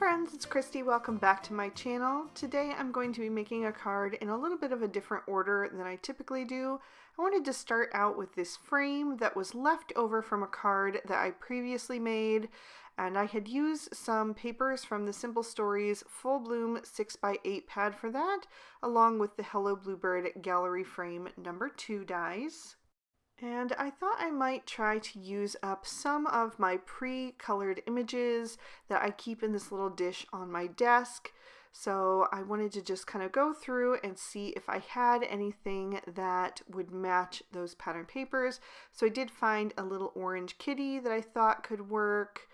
friends, it's Christy. Welcome back to my channel. Today I'm going to be making a card in a little bit of a different order than I typically do. I wanted to start out with this frame that was left over from a card that I previously made, and I had used some papers from the Simple Stories Full Bloom 6x8 pad for that, along with the Hello Bluebird Gallery Frame number 2 dies. And I thought I might try to use up some of my pre-colored images that I keep in this little dish on my desk. So I wanted to just kind of go through and see if I had anything that would match those pattern papers. So I did find a little orange kitty that I thought could work.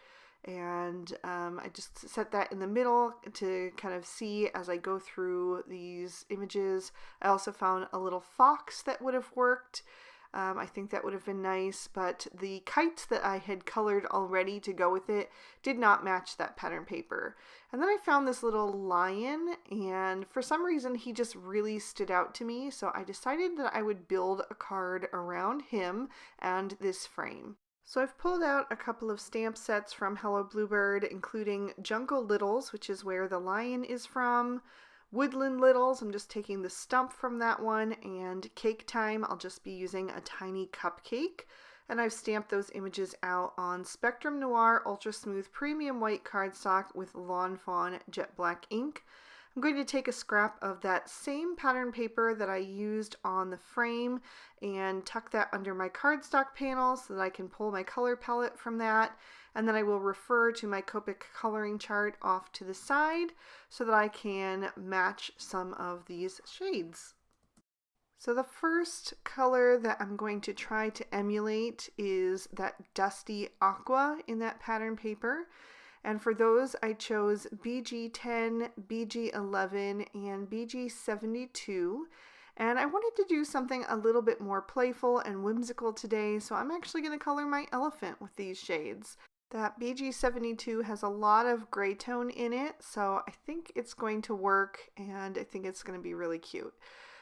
And I just set that in the middle to kind of see as I go through these images. I also found a little fox that would have worked. I think that would have been nice, but the kites that I had colored already to go with it did not match that pattern paper. And then I found this little lion, and for some reason he just really stood out to me, so I decided that I would build a card around him and this frame. So I've pulled out a couple of stamp sets from Hello Bluebird, including Jungle Littles, which is where the lion is from, Woodland Littles, I'm just taking the stump from that one, and Cake Time, I'll just be using a tiny cupcake. And I've stamped those images out on Spectrum Noir Ultra Smooth Premium White cardstock with Lawn Fawn Jet Black ink. I'm going to take a scrap of that same pattern paper that I used on the frame and tuck that under my cardstock panel so that I can pull my color palette from that. And then I will refer to my Copic Coloring chart off to the side so that I can match some of these shades. So the first color that I'm going to try to emulate is that dusty aqua in that pattern paper. And for those, I chose BG10, BG11, and BG72. And I wanted to do something a little bit more playful and whimsical today, so I'm actually going to color my elephant with these shades. That BG72 has a lot of gray tone in it, so I think it's going to work, and I think it's going to be really cute.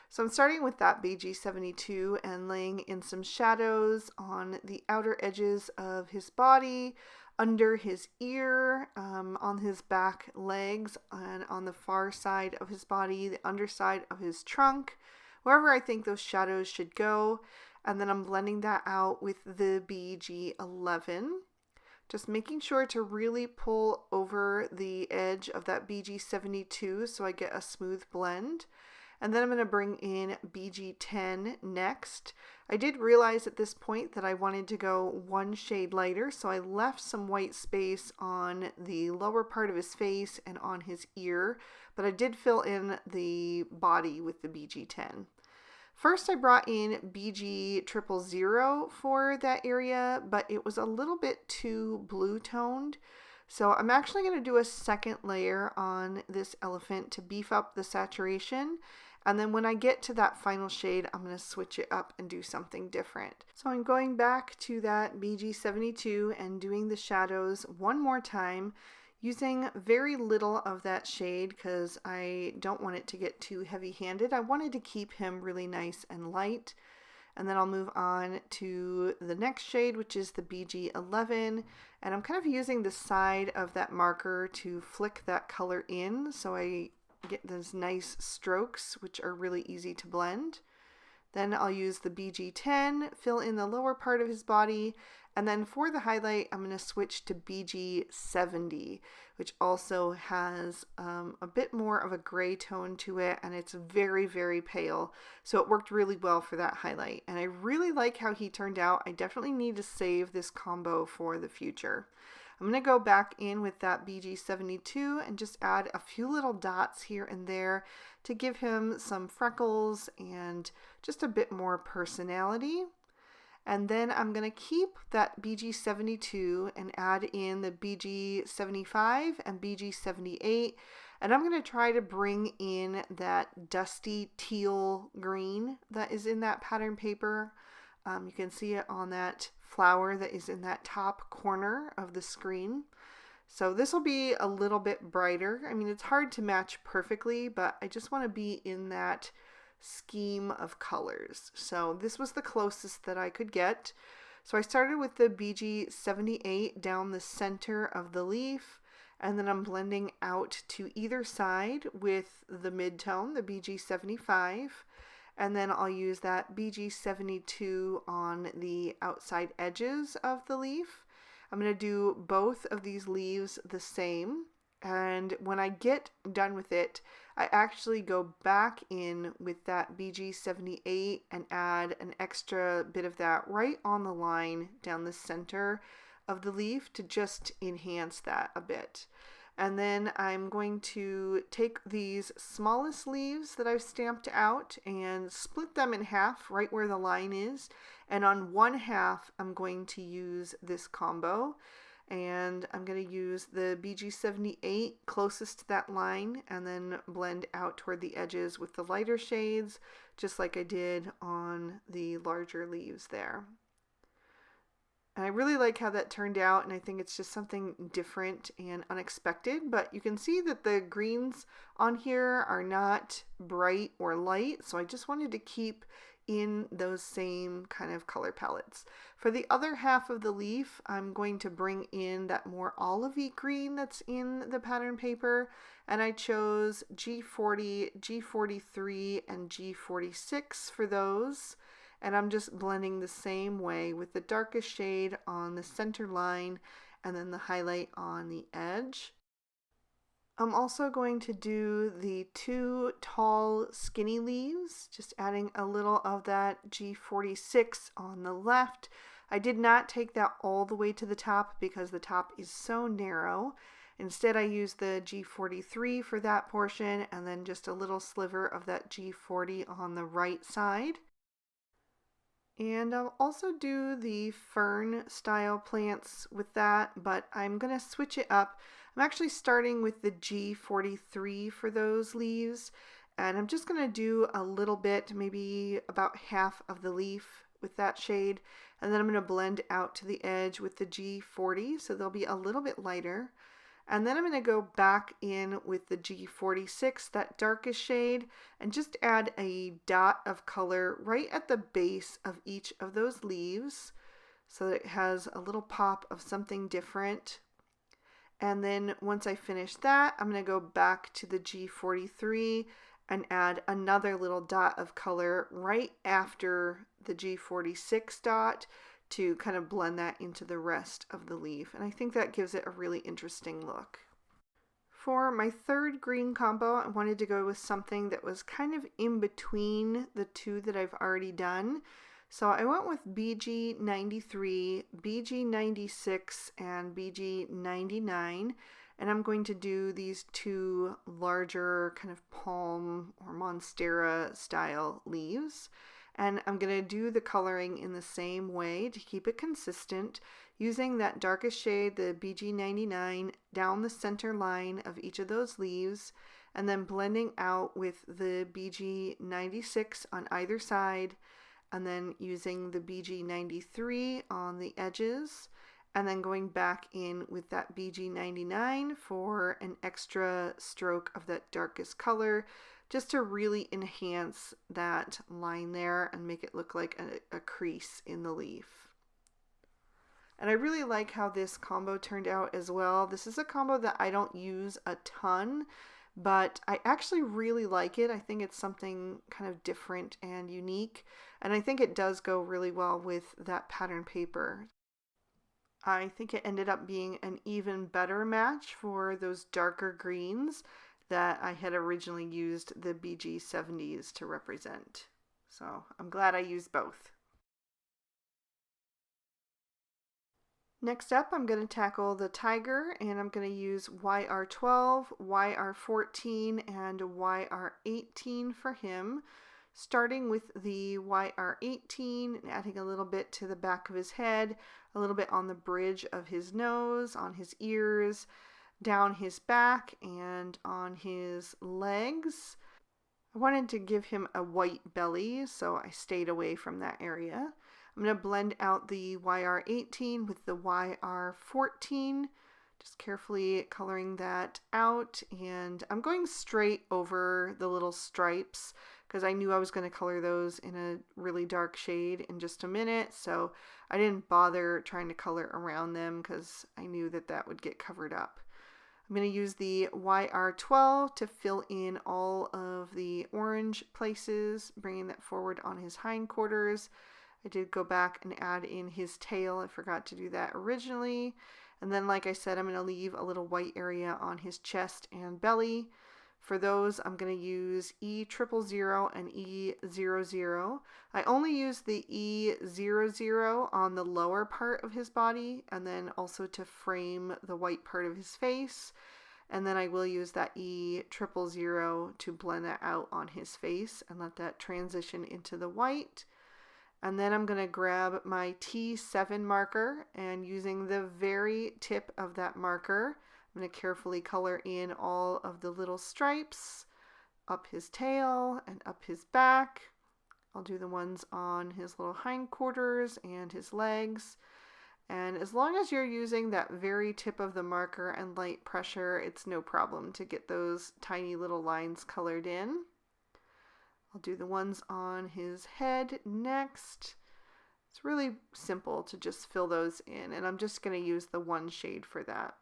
So I'm starting with that BG72 and laying in some shadows on the outer edges of his body, under his ear, on his back legs, and on the far side of his body, the underside of his trunk, wherever I think those shadows should go. And then I'm blending that out with the BG11. Just making sure to really pull over the edge of that BG72 so I get a smooth blend. And then I'm going to bring in BG10 next. I did realize at this point that I wanted to go one shade lighter, so I left some white space on the lower part of his face and on his ear, but I did fill in the body with the BG10. First, I brought in BG000 for that area, but it was a little bit too blue toned. So I'm actually going to do a second layer on this elephant to beef up the saturation. And then when I get to that final shade, I'm going to switch it up and do something different. So I'm going back to that BG72 and doing the shadows one more time, using very little of that shade because I don't want it to get too heavy-handed. I wanted to keep him really nice and light. And then I'll move on to the next shade, which is the BG11. And I'm kind of using the side of that marker to flick that color in so I get those nice strokes, which are really easy to blend. Then I'll use the BG10, fill in the lower part of his body, and then for the highlight, I'm going to switch to BG70, which also has a bit more of a gray tone to it, and it's very, very pale. So it worked really well for that highlight. And I really like how he turned out. I definitely need to save this combo for the future. I'm going to go back in with that BG72 and just add a few little dots here and there to give him some freckles and just a bit more personality. And then I'm going to keep that BG72 and add in the BG75 and BG78. And I'm going to try to bring in that dusty teal green that is in that pattern paper. You can see it on that flower that is in that top corner of the screen. So this will be a little bit brighter. I mean, it's hard to match perfectly, but I just want to be in that scheme of colors. So this was the closest that I could get. So I started with the BG78 down the center of the leaf, and then I'm blending out to either side with the mid-tone, the BG75, and then I'll use that BG72 on the outside edges of the leaf. I'm going to do both of these leaves the same, and when I get done with it, I actually go back in with that BG78 and add an extra bit of that right on the line down the center of the leaf to just enhance that a bit. And then I'm going to take these smallest leaves that I've stamped out and split them in half right where the line is. And on one half, I'm going to use this combo. And I'm going to use the BG78 closest to that line and then blend out toward the edges with the lighter shades, just like I did on the larger leaves there. And I really like how that turned out, and I think it's just something different and unexpected, but you can see that the greens on here are not bright or light, so I just wanted to keep in those same kind of color palettes. For the other half of the leaf, I'm going to bring in that more olivey green that's in the pattern paper, and I chose G40, G43, and G46 for those. And I'm just blending the same way with the darkest shade on the center line and then the highlight on the edge. I'm also going to do the two tall skinny leaves, just adding a little of that G46 on the left. I did not take that all the way to the top because the top is so narrow. Instead, I used the G43 for that portion and then just a little sliver of that G40 on the right side. And I'll also do the fern style plants with that, but I'm going to switch it up. I'm actually starting with the G43 for those leaves, and I'm just going to do a little bit, maybe about half of the leaf with that shade, and then I'm going to blend out to the edge with the G40, so they'll be a little bit lighter. And then I'm going to go back in with the G46, that darkest shade, and just add a dot of color right at the base of each of those leaves so that it has a little pop of something different. And then once I finish that, I'm going to go back to the G43 and add another little dot of color right after the G46 dot to kind of blend that into the rest of the leaf, and I think that gives it a really interesting look. For my third green combo, I wanted to go with something that was kind of in between the two that I've already done. So I went with BG93, BG96, and BG99, and I'm going to do these two larger kind of palm or monstera style leaves. And I'm going to do the coloring in the same way to keep it consistent, using that darkest shade, the BG99, down the center line of each of those leaves, and then blending out with the BG96 on either side, and then using the BG93 on the edges, and then going back in with that BG99 for an extra stroke of that darkest color, just to really enhance that line there and make it look like a crease in the leaf. And I really like how this combo turned out as well. This is a combo that I don't use a ton, but I actually really like it. I think it's something kind of different and unique, and I think it does go really well with that pattern paper. I think it ended up being an even better match for those darker greens that I had originally used the BG70s to represent. So I'm glad I used both. Next up, I'm going to tackle the tiger, and I'm going to use YR12, YR14, and YR18 for him, starting with the YR18 and adding a little bit to the back of his head, a little bit on the bridge of his nose, on his ears, down his back, and on his legs. I wanted to give him a white belly, so I stayed away from that area. I'm going to blend out the YR18 with the YR14, just carefully coloring that out, and I'm going straight over the little stripes because I knew I was going to color those in a really dark shade in just a minute, so I didn't bother trying to color around them because I knew that that would get covered up. I'm going to use the YR12 to fill in all of the orange places, bringing that forward on his hindquarters. I did go back and add in his tail. I forgot to do that originally. And then, like I said, I'm going to leave a little white area on his chest and belly. For those, I'm going to use E000 and E00. I only use the E00 on the lower part of his body, and then also to frame the white part of his face. And then I will use that E000 to blend that out on his face and let that transition into the white. And then I'm going to grab my T7 marker, and using the very tip of that marker, I'm going to carefully color in all of the little stripes up his tail and up his back. I'll do the ones on his little hindquarters and his legs. And as long as you're using that very tip of the marker and light pressure, it's no problem to get those tiny little lines colored in. I'll do the ones on his head next. It's really simple to just fill those in, and I'm just going to use the one shade for that.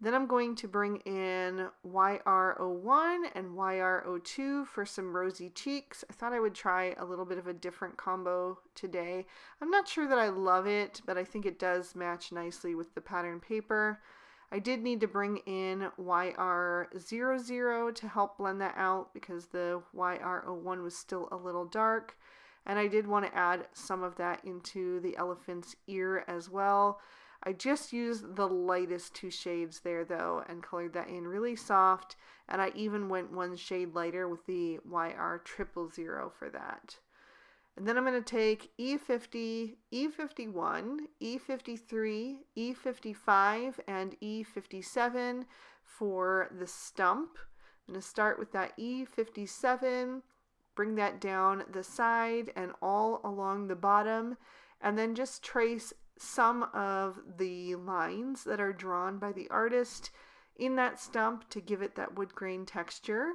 Then I'm going to bring in YR01 and YR02 for some rosy cheeks. I thought I would try a little bit of a different combo today. I'm not sure that I love it, but I think it does match nicely with the pattern paper. I did need to bring in YR00 to help blend that out because the YR01 was still a little dark. And I did want to add some of that into the elephant's ear as well. I just used the lightest two shades there though and colored that in really soft, and I even went one shade lighter with the YR000 for that. And then I'm going to take E50, E51, E53, E55, and E57 for the stump. I'm going to start with that E57, bring that down the side and all along the bottom, and then just trace some of the lines that are drawn by the artist in that stump to give it that wood grain texture.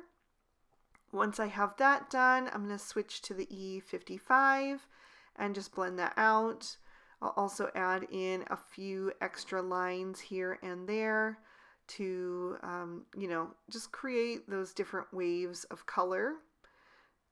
Once I have that done, I'm going to switch to the E55 and just blend that out. I'll also add in a few extra lines here and there to, just create those different waves of color.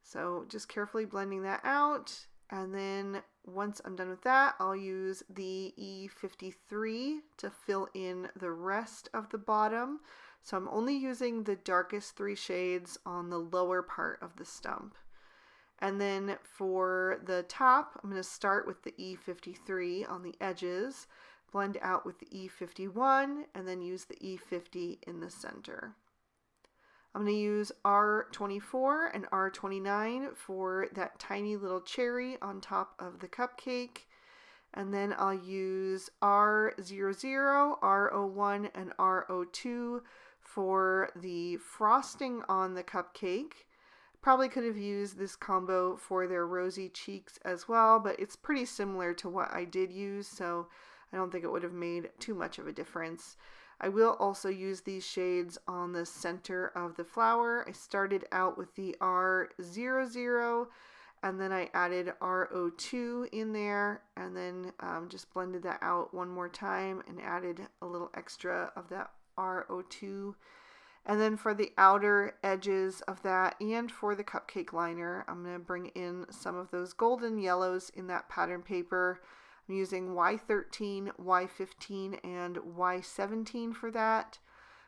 So just carefully blending that out. And then once I'm done with that, I'll use the E53 to fill in the rest of the bottom. So I'm only using the darkest three shades on the lower part of the stump. And then for the top, I'm going to start with the E53 on the edges, blend out with the E51, and then use the E50 in the center. I'm going to use R24 and R29 for that tiny little cherry on top of the cupcake. And then I'll use R00, R01, and R02 for the frosting on the cupcake. Probably could have used this combo for their rosy cheeks as well, but it's pretty similar to what I did use, so I don't think it would have made too much of a difference. I will also use these shades on the center of the flower. I started out with the R00 and then I added R02 in there, and then just blended that out one more time and added a little extra of that R02. And then for the outer edges of that and for the cupcake liner, I'm going to bring in some of those golden yellows in that pattern paper. I'm using Y13, Y15, and Y17 for that.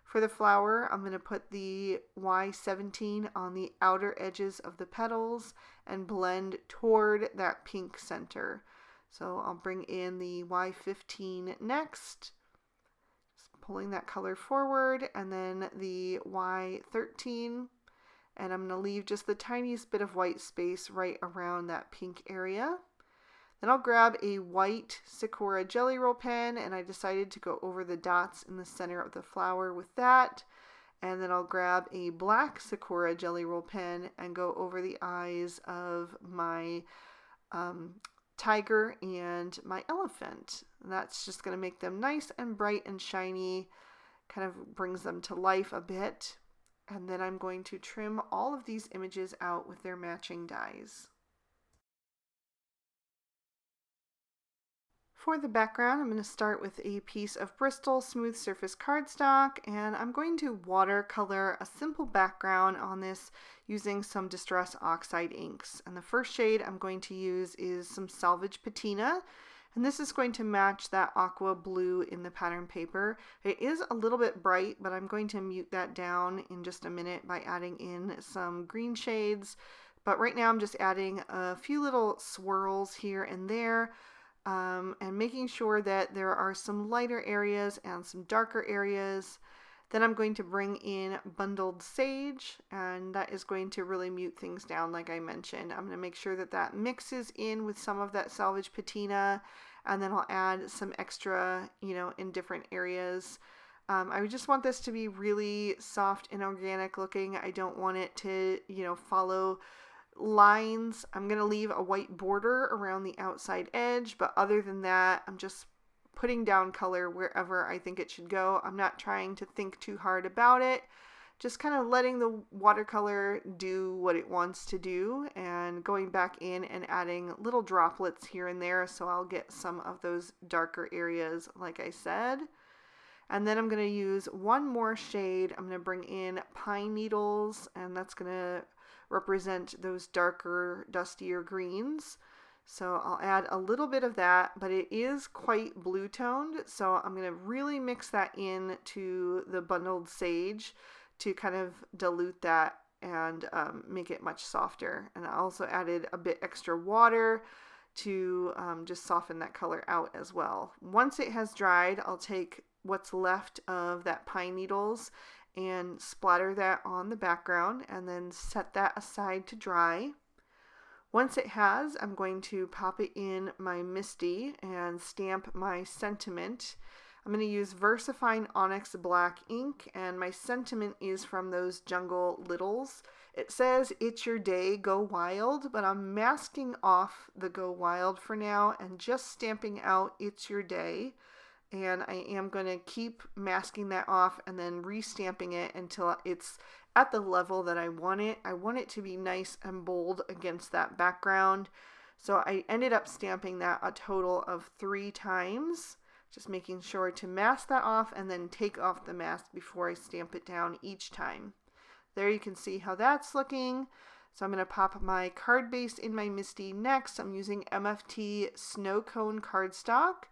For the flower, I'm going to put the Y17 on the outer edges of the petals and blend toward that pink center. So I'll bring in the Y15 next, just pulling that color forward, and then the Y13, and I'm going to leave just the tiniest bit of white space right around that pink area. Then I'll grab a white Sakura Jelly Roll pen, and I decided to go over the dots in the center of the flower with that. And then I'll grab a black Sakura Jelly Roll pen and go over the eyes of my tiger and my elephant. And that's just going to make them nice and bright and shiny, kind of brings them to life a bit. And then I'm going to trim all of these images out with their matching dies. For the background, I'm going to start with a piece of Bristol smooth surface cardstock, and I'm going to watercolor a simple background on this using some Distress Oxide inks. And the first shade I'm going to use is some Salvage Patina, and this is going to match that aqua blue in the pattern paper. It is a little bit bright, but I'm going to mute that down in just a minute by adding in some green shades. But right now I'm just adding a few little swirls here and there, and making sure that there are some lighter areas and some darker areas. Then I'm going to bring in Bundled Sage, and that is going to really mute things down like I mentioned. I'm going to make sure that that mixes in with some of that Salvage Patina, and then I'll add some extra, in different areas. I just want this to be really soft and organic looking. I don't want it to, follow lines. I'm going to leave a white border around the outside edge, but other than that, I'm just putting down color wherever I think it should go. I'm not trying to think too hard about it, just kind of letting the watercolor do what it wants to do and going back in and adding little droplets here and there so I'll get some of those darker areas like I said. And then I'm going to use one more shade. I'm going to bring in Pine Needles, and that's going to represent those darker, dustier greens. So I'll add a little bit of that, but it is quite blue toned, so I'm going to really mix that in to the Bundled Sage to kind of dilute that and make it much softer. And I also added a bit extra water to just soften that color out as well. Once it has dried, I'll take what's left of that Pine Needles and splatter that on the background and then set that aside to dry. Once it has, I'm going to pop it in my Misty and stamp my sentiment. I'm going to use VersaFine Onyx Black ink, and my sentiment is from those Jungle Littles. It says, "It's your day, go wild," but I'm masking off the go wild for now and just stamping out "It's your day." And I am going to keep masking that off and then restamping it until it's at the level that I want it. I want it to be nice and bold against that background. So I ended up stamping that a total of 3 times, just making sure to mask that off and then take off the mask before I stamp it down each time. There you can see how that's looking. So I'm going to pop my card base in my Misty next. I'm using MFT Snow Cone cardstock.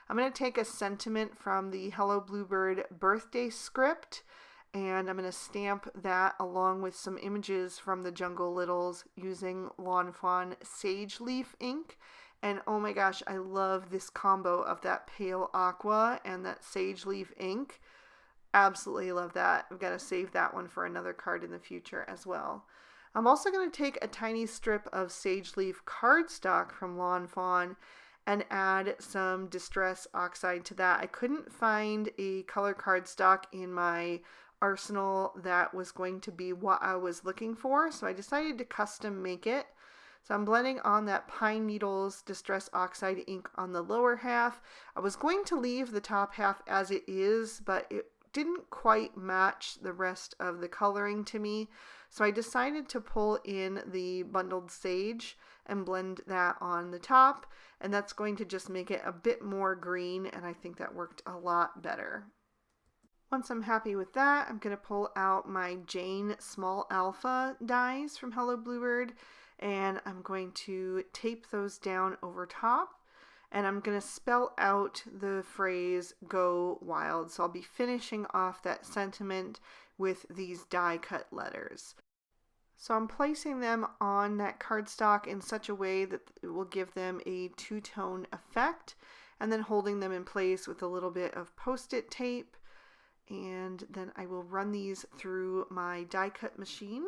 I'm going to take a sentiment from the Hello Bluebird birthday script, and I'm going to stamp that along with some images from the Jungle Littles using Lawn Fawn Sage Leaf ink. And oh my gosh, I love this combo of that pale aqua and that sage leaf ink. Absolutely love that. I've got to save that one for another card in the future as well. I'm also going to take a tiny strip of sage leaf cardstock from Lawn Fawn and add some Distress Oxide to that. I couldn't find a color cardstock in my arsenal that was going to be what I was looking for, so I decided to custom make it. So I'm blending on that Pine Needles Distress Oxide ink on the lower half. I was going to leave the top half as it is, but it didn't quite match the rest of the coloring to me. So I decided to pull in the Bundled Sage and blend that on the top, and that's going to just make it a bit more green, and I think that worked a lot better. Once I'm happy with that, I'm going to pull out my Jane Small Alpha dies from Hello Bluebird, and I'm going to tape those down over top, and I'm going to spell out the phrase "Go Wild." So I'll be finishing off that sentiment with these die cut letters. So I'm placing them on that cardstock in such a way that it will give them a two-tone effect, and then holding them in place with a little bit of Post-it tape. And then I will run these through my die cut machine.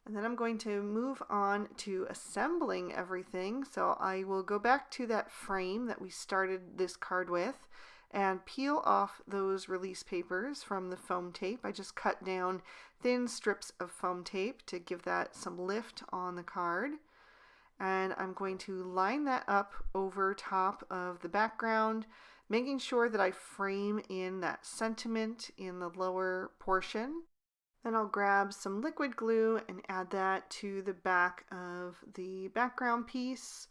And then I'm going to move on to assembling everything. So I will go back to that frame that we started this card with and peel off those release papers from the foam tape. I just cut down thin strips of foam tape to give that some lift on the card. And I'm going to line that up over top of the background, making sure that I frame in that sentiment in the lower portion. Then I'll grab some liquid glue and add that to the back of the background piece.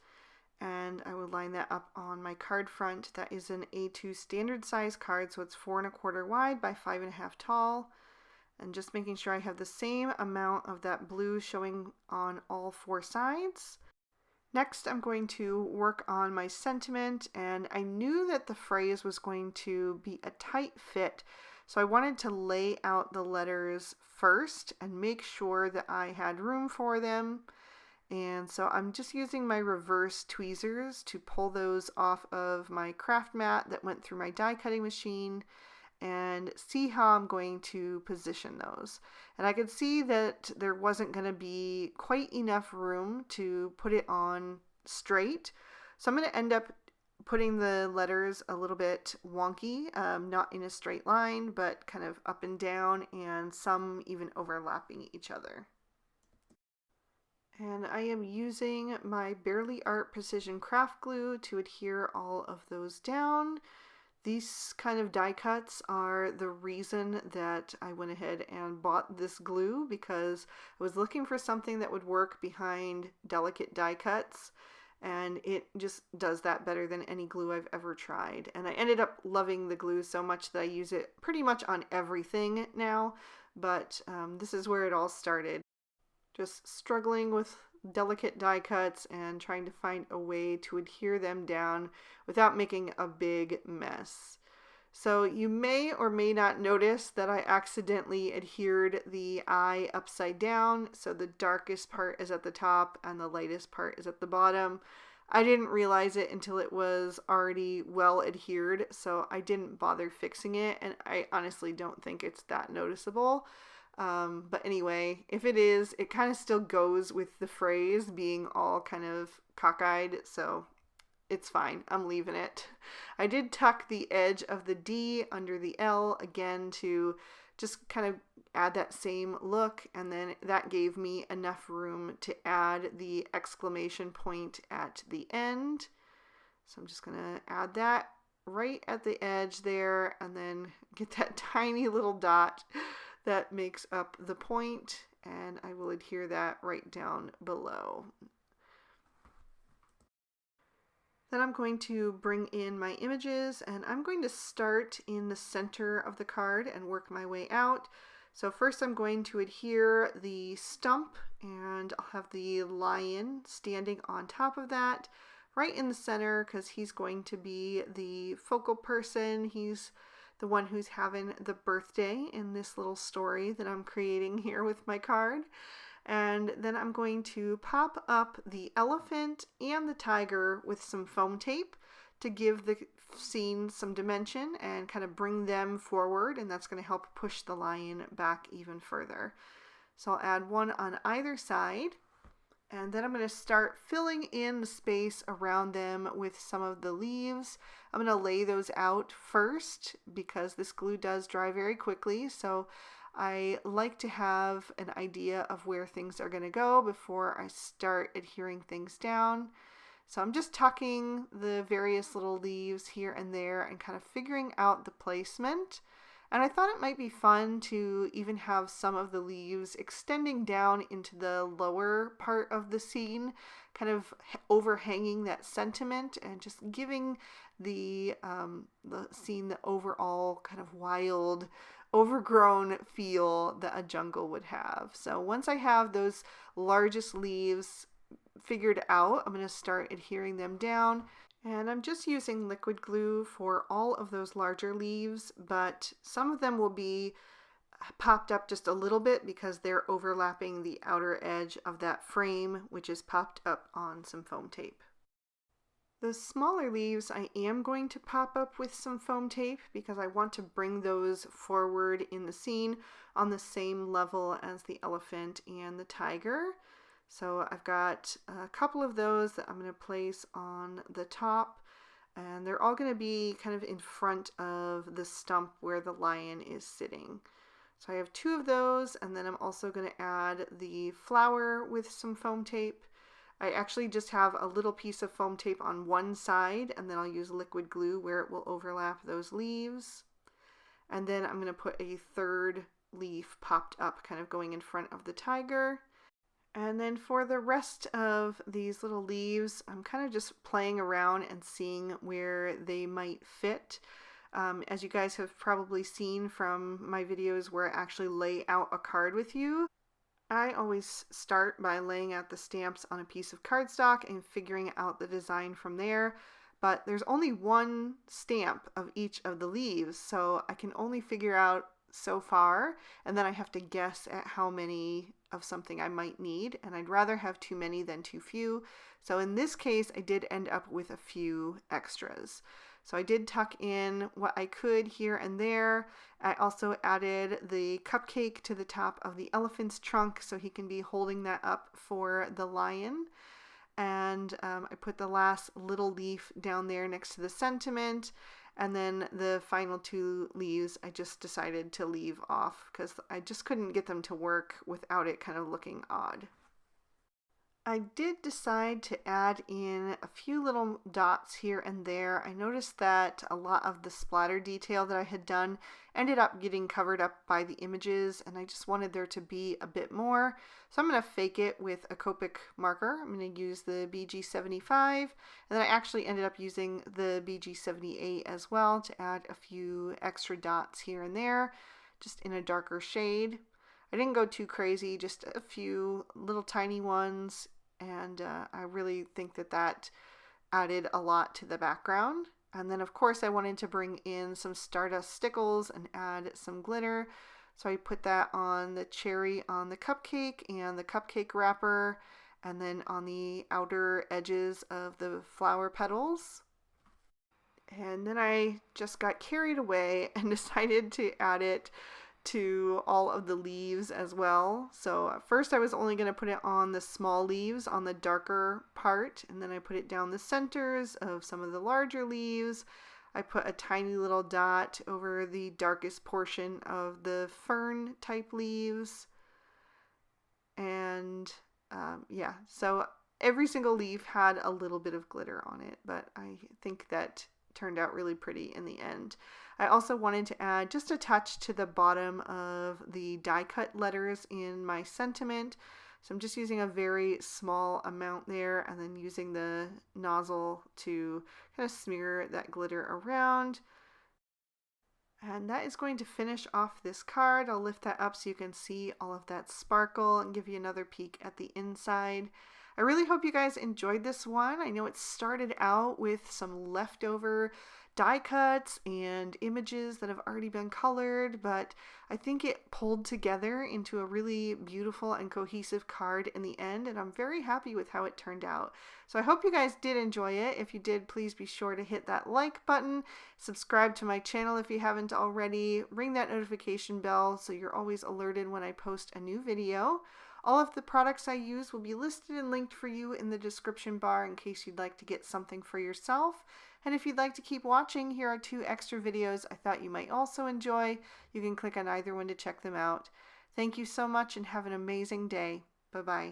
and I will line that up on my card front. That is an A2 standard size card, so it's 4 1/4 wide by 5 1/2 tall. And just making sure I have the same amount of that blue showing on all 4 sides. Next, I'm going to work on my sentiment, and I knew that the phrase was going to be a tight fit, so I wanted to lay out the letters first and make sure that I had room for them. And so I'm just using my reverse tweezers to pull those off of my craft mat that went through my die cutting machine and see how I'm going to position those. And I could see that there wasn't going to be quite enough room to put it on straight. So I'm going to end up putting the letters a little bit wonky, not in a straight line, but kind of up and down, and some even overlapping each other. And I am using my Barely Art Precision Craft Glue to adhere all of those down. These kind of die cuts are the reason that I went ahead and bought this glue, because I was looking for something that would work behind delicate die cuts, and it just does that better than any glue I've ever tried. And I ended up loving the glue so much that I use it pretty much on everything now, but this is where it all started. Just struggling with delicate die cuts and trying to find a way to adhere them down without making a big mess. So you may or may not notice that I accidentally adhered the eye upside down, so the darkest part is at the top and the lightest part is at the bottom. I didn't realize it until it was already well adhered, so I didn't bother fixing it, and I honestly don't think it's that noticeable. But anyway, if it is, it kind of still goes with the phrase being all kind of cockeyed, so it's fine. I'm leaving it. I did tuck the edge of the D under the L again to just kind of add that same look, and then that gave me enough room to add the exclamation point at the end. So I'm just going to add that right at the edge there, and then get that tiny little dot that makes up the point, and I will adhere that right down below. Then I'm going to bring in my images, and I'm going to start in the center of the card and work my way out. So first I'm going to adhere the stump, and I'll have the lion standing on top of that right in the center, because he's going to be the focal person. He's the one who's having the birthday in this little story that I'm creating here with my card. And then I'm going to pop up the elephant and the tiger with some foam tape to give the scene some dimension and kind of bring them forward, and that's going to help push the lion back even further. So I'll add one on either side, and then I'm going to start filling in the space around them with some of the leaves. I'm going to lay those out first because this glue does dry very quickly, so I like to have an idea of where things are going to go before I start adhering things down. So I'm just tucking the various little leaves here and there and kind of figuring out the placement. And I thought it might be fun to even have some of the leaves extending down into the lower part of the scene, kind of overhanging that sentiment and just giving the scene the overall kind of wild, overgrown feel that a jungle would have. So once I have those largest leaves figured out, I'm going to start adhering them down. And I'm just using liquid glue for all of those larger leaves, but some of them will be popped up just a little bit because they're overlapping the outer edge of that frame, which is popped up on some foam tape. The smaller leaves I am going to pop up with some foam tape because I want to bring those forward in the scene on the same level as the elephant and the tiger. So I've got a couple of those that I'm going to place on the top, and they're all going to be kind of in front of the stump where the lion is sitting. So I have 2 of those, and then I'm also going to add the flower with some foam tape. I actually just have a little piece of foam tape on one side, and then I'll use liquid glue where it will overlap those leaves. And then I'm going to put a third leaf popped up, kind of going in front of the tiger. And then for the rest of these little leaves, I'm kind of just playing around and seeing where they might fit. As you guys have probably seen from my videos where I actually lay out a card with you, I always start by laying out the stamps on a piece of cardstock and figuring out the design from there. But there's only one stamp of each of the leaves, so I can only figure out so far, and then I have to guess at how many of something I might need, and I'd rather have too many than too few. So in this case, I did end up with a few extras. So I did tuck in what I could here and there. I also added the cupcake to the top of the elephant's trunk so he can be holding that up for the lion. And I put the last little leaf down there next to the sentiment. And then the final two leaves I just decided to leave off because I just couldn't get them to work without it kind of looking odd. I did decide to add in a few little dots here and there. I noticed that a lot of the splatter detail that I had done ended up getting covered up by the images, and I just wanted there to be a bit more. So I'm going to fake it with a Copic marker. I'm going to use the BG75, and then I actually ended up using the BG78 as well to add a few extra dots here and there, just in a darker shade. I didn't go too crazy, just a few little tiny ones, and I really think that that added a lot to the background. And then of course I wanted to bring in some Stardust stickles and add some glitter, so I put that on the cherry on the cupcake and the cupcake wrapper, and then on the outer edges of the flower petals. And then I just got carried away and decided to add it to all of the leaves as well. So at first I was only going to put it on the small leaves on the darker part, and then I put it down the centers of some of the larger leaves. I put a tiny little dot over the darkest portion of the fern type leaves. And yeah, so every single leaf had a little bit of glitter on it, but I think that turned out really pretty in the end. I also wanted to add just a touch to the bottom of the die cut letters in my sentiment. So I'm just using a very small amount there and then using the nozzle to kind of smear that glitter around. And that is going to finish off this card. I'll lift that up so you can see all of that sparkle and give you another peek at the inside. I really hope you guys enjoyed this one. I know it started out with some leftover die cuts and images that have already been colored, but I think it pulled together into a really beautiful and cohesive card in the end, and I'm very happy with how it turned out. So I hope you guys did enjoy it. If you did, please be sure to hit that like button, subscribe to my channel if you haven't already, ring that notification bell so you're always alerted when I post a new video. All of the products I use will be listed and linked for you in the description bar in case you'd like to get something for yourself. And if you'd like to keep watching, here are 2 extra videos I thought you might also enjoy. You can click on either one to check them out. Thank you so much and have an amazing day. Bye-bye.